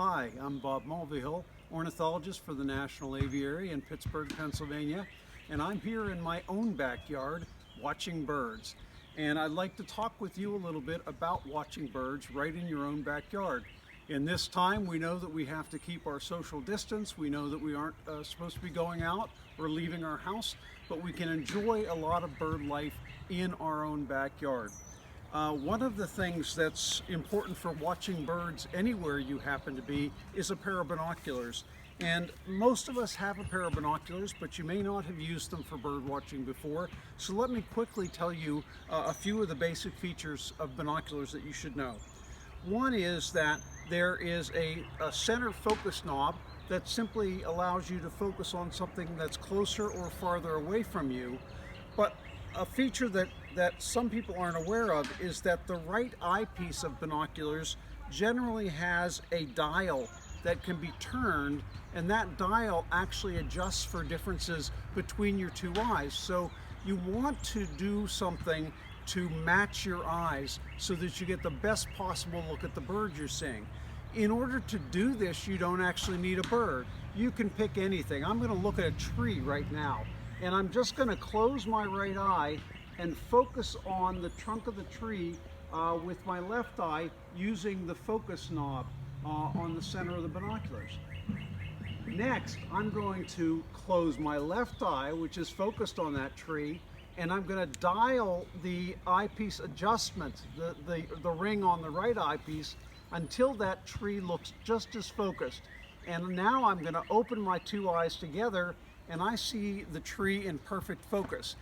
Hi, I'm Bob Mulvihill, ornithologist for the National Aviary in Pittsburgh, Pennsylvania, and I'm here in my own backyard watching birds. And I'd like to talk with you a little bit about watching birds right in your own backyard. In this time, we know that we have to keep our social distance. We know that we aren't supposed to be going out or leaving our house, but we can enjoy a lot of bird life in our own backyard. One of the things that's important for watching birds anywhere you happen to be is a pair of binoculars. And most of us have a pair of binoculars, but you may not have used them for bird watching before. So let me quickly tell you a few of the basic features of binoculars that you should know. One is that there is a center focus knob that simply allows you to focus on something that's closer or farther away from you. But a feature that some people aren't aware of is that the right eyepiece of binoculars generally has a dial that can be turned, and that dial actually adjusts for differences between your two eyes. So you want to do something to match your eyes so that you get the best possible look at the bird you're seeing. In order to do this, you don't actually need a bird. You can pick anything. I'm going to look at a tree right now, and I'm just going to close my right eye and focus on the trunk of the tree with my left eye using the focus knob on the center of the binoculars. Next, I'm going to close my left eye, which is focused on that tree, and I'm going to dial the eyepiece adjustment, the ring on the right eyepiece, until that tree looks just as focused. And now I'm going to open my two eyes together, and I see the tree in perfect focus.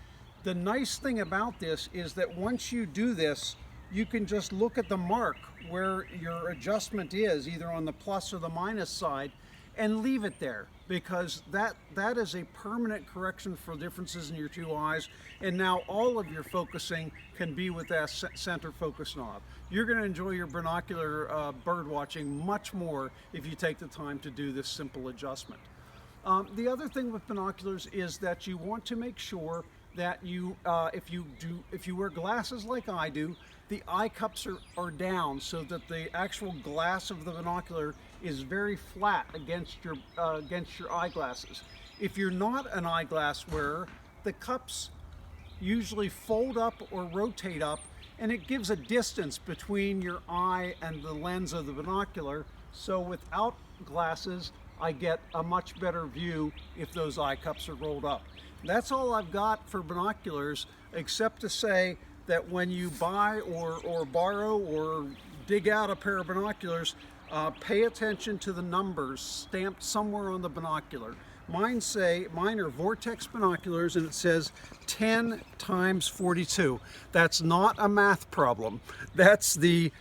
The nice thing about this is that once you do this, you can just look at the mark where your adjustment is, either on the plus or the minus side, and leave it there, because that is a permanent correction for differences in your two eyes, and now all of your focusing can be with that center focus knob. You're going to enjoy your binocular bird watching much more if you take the time to do this simple adjustment. The other thing with binoculars is that you want to make sure that you, if you wear glasses like I do, the eye cups are down so that the actual glass of the binocular is very flat against your eyeglasses. If you're not an eyeglass wearer, the cups usually fold up or rotate up, and it gives a distance between your eye and the lens of the binocular. So without glasses, I get a much better view if those eye cups are rolled up. That's all I've got for binoculars, except to say that when you buy or borrow or dig out a pair of binoculars, pay attention to the numbers stamped somewhere on the binocular. Mine are Vortex binoculars, and it says 10 times 42. That's not a math problem. That's the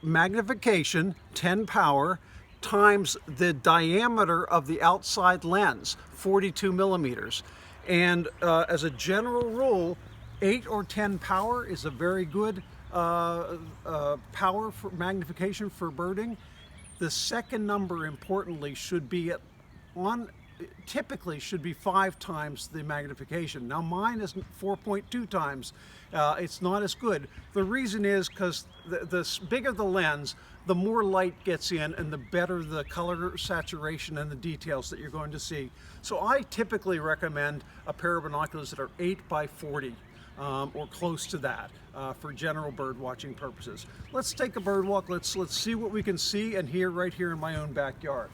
magnification, 10 power, times the diameter of the outside lens, 42 millimeters. And as a general rule, 8 or 10 power is a very good power for magnification for birding. The second number, importantly, should be typically should be 5 times the magnification. Now mine is 4.2 times. It's not as good. The reason is because the bigger the lens, the more light gets in and the better the color saturation and the details that you're going to see. So I typically recommend a pair of binoculars that are 8 by 40 or close to that for general bird watching purposes. Let's take a bird walk. Let's see what we can see and hear right here in my own backyard.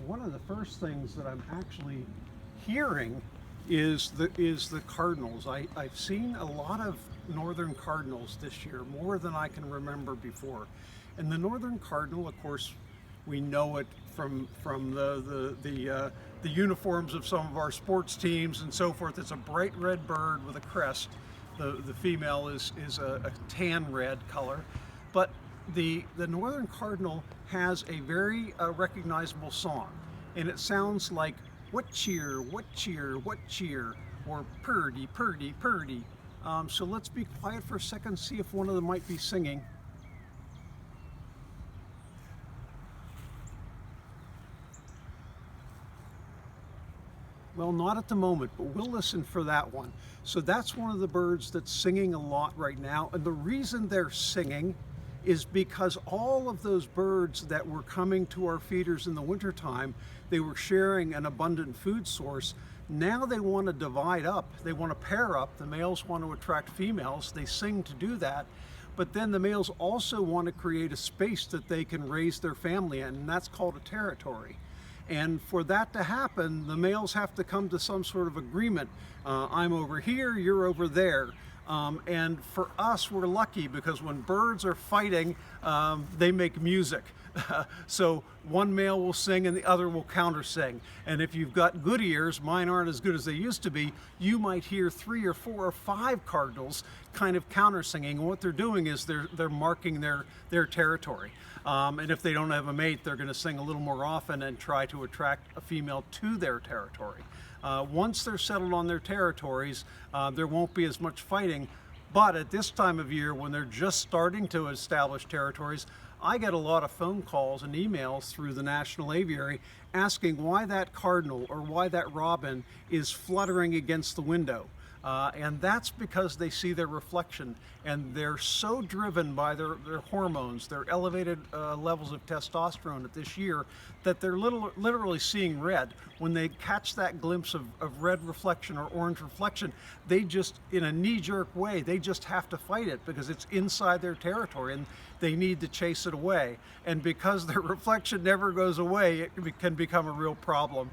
One of the first things that I'm actually hearing is the cardinals. I've seen a lot of northern cardinals this year, more than I can remember before. And the northern cardinal, of course, we know it from the uniforms of some of our sports teams and so forth. It's a bright red bird with a crest. The female is a tan red color, but the northern cardinal has a very recognizable song, and it sounds like what cheer, what cheer, what cheer, or purdy, purdy, purdy. So let's be quiet for a second, see if one of them might be singing. Well, not at the moment, but we'll listen for that one. So that's one of the birds that's singing a lot right now. And the reason they're singing is because all of those birds that were coming to our feeders in the wintertime, they were sharing an abundant food source. Now they want to divide up. They want to pair up. The males want to attract females. They sing to do that. But then the males also want to create a space that they can raise their family in, and that's called a territory. And for that to happen, the males have to come to some sort of agreement. I'm over here, you're over there. And for us, we're lucky because when birds are fighting, they make music. So one male will sing and the other will counter sing. And if you've got good ears, mine aren't as good as they used to be, you might hear 3 or 4 or 5 cardinals kind of counter singing. And what they're doing is they're marking their territory. And if they don't have a mate, they're going to sing a little more often and try to attract a female to their territory. Once they're settled on their territories, there won't be as much fighting. But at this time of year, when they're just starting to establish territories, I get a lot of phone calls and emails through the National Aviary asking why that cardinal or why that robin is fluttering against the window. And that's because they see their reflection, and they're so driven by their hormones, their elevated levels of testosterone at this year, that they're literally seeing red. When they catch that glimpse of red reflection or orange reflection, they just, in a knee-jerk way, they just have to fight it because it's inside their territory and they need to chase it away. And because their reflection never goes away, it can become a real problem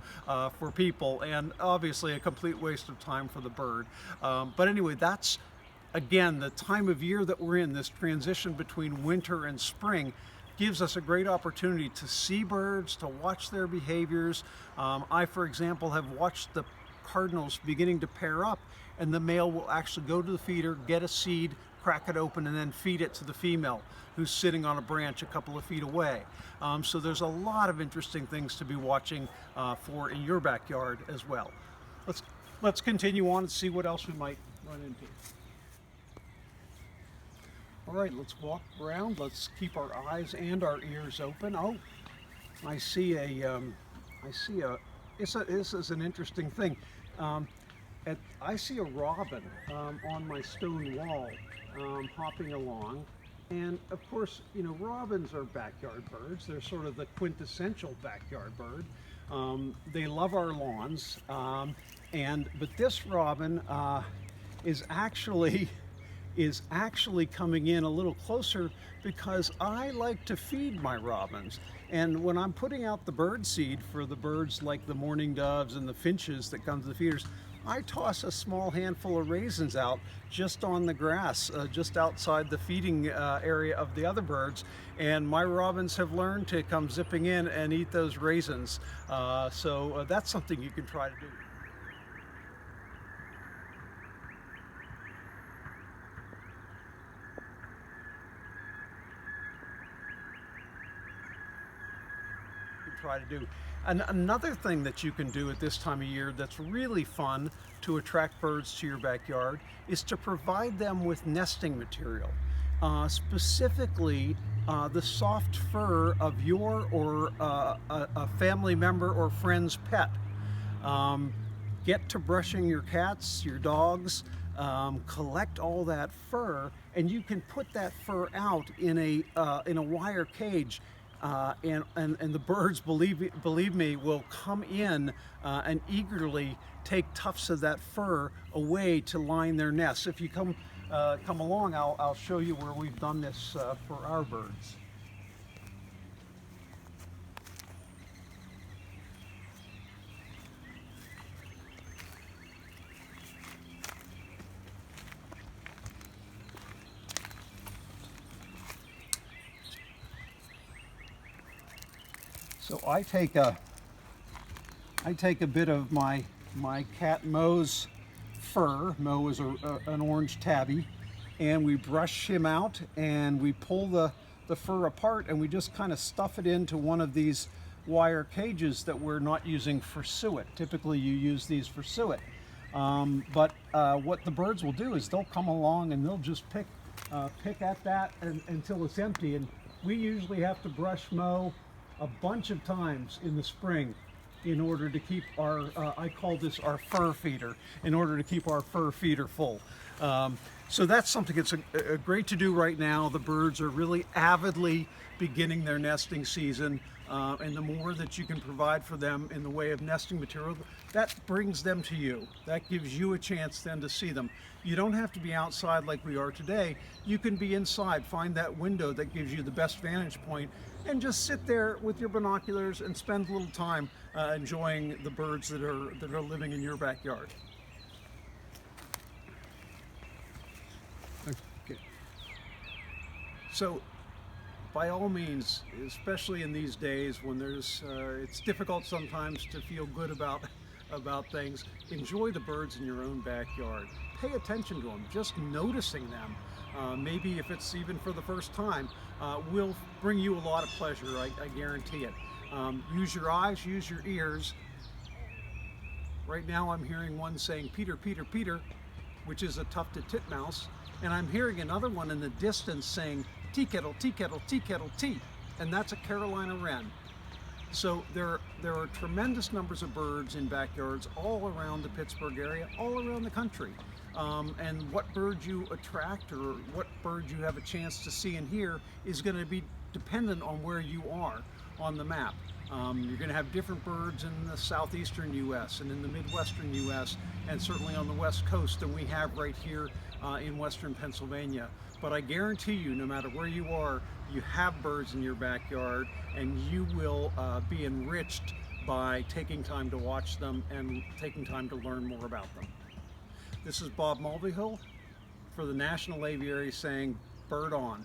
for people, and obviously a complete waste of time for the bird. But anyway, that's, again, the time of year that we're in, this transition between winter and spring, gives us a great opportunity to see birds, to watch their behaviors. I, for example, have watched the cardinals beginning to pair up, and the male will actually go to the feeder, get a seed, crack it open, and then feed it to the female who's sitting on a branch a couple of feet away. So there's a lot of interesting things to be watching for in your backyard as well. Let's continue on and see what else we might run into. All right, let's walk around. Let's keep our eyes and our ears open. Oh, I see this is an interesting thing. I see a robin on my stone wall hopping along. And of course, you know, robins are backyard birds. They're sort of the quintessential backyard bird. They love our lawns. But this robin is actually coming in a little closer because I like to feed my robins. And when I'm putting out the bird seed for the birds like the mourning doves and the finches that come to the feeders, I toss a small handful of raisins out just on the grass, just outside the feeding area of the other birds. And my robins have learned to come zipping in and eat those raisins. So that's something you can try to do. And another thing that you can do at this time of year that's really fun to attract birds to your backyard is to provide them with nesting material. Specifically the soft fur of your or a family member or friend's pet. Get to brushing your cats, your dogs, collect all that fur, and you can put that fur out in a wire cage. And the birds, believe me, will come in and eagerly take tufts of that fur away to line their nests. If you come along, I'll show you where we've done this for our birds. So I take a bit of my cat Mo's fur. Mo is an orange tabby, and we brush him out and we pull the fur apart and we just kind of stuff it into one of these wire cages that we're not using for suet. Typically you use these for suet. But what the birds will do is they'll come along and they'll just pick at that until it's empty. And we usually have to brush Mo a bunch of times in the spring in order to keep our, I call this our fur feeder, in order to keep our fur feeder full. So that's something that's a great to do right now. The birds are really avidly beginning their nesting season, and the more that you can provide for them in the way of nesting material, that brings them to you. That gives you a chance then to see them. You don't have to be outside like we are today. You can be inside, find that window that gives you the best vantage point, and just sit there with your binoculars and spend a little time enjoying the birds that are living in your backyard. Okay. So, by all means, especially in these days when there's, it's difficult sometimes to feel good about things, enjoy the birds in your own backyard. Pay attention to them, just noticing them. Maybe if it's even for the first time, will bring you a lot of pleasure, I guarantee it. Use your eyes, use your ears. Right now I'm hearing one saying, Peter, Peter, Peter, which is a tufted titmouse, and I'm hearing another one in the distance saying, tea kettle, tea kettle, tea kettle, tea, and that's a Carolina wren. So there are tremendous numbers of birds in backyards all around the Pittsburgh area, all around the country. And what birds you attract or what birds you have a chance to see and hear is going to be dependent on where you are on the map. You're going to have different birds in the southeastern U.S. and in the midwestern U.S. and certainly on the west coast than we have right here in western Pennsylvania. But I guarantee you, no matter where you are, you have birds in your backyard, and you will be enriched by taking time to watch them and taking time to learn more about them. This is Bob Mulvihill for the National Aviary saying, bird on.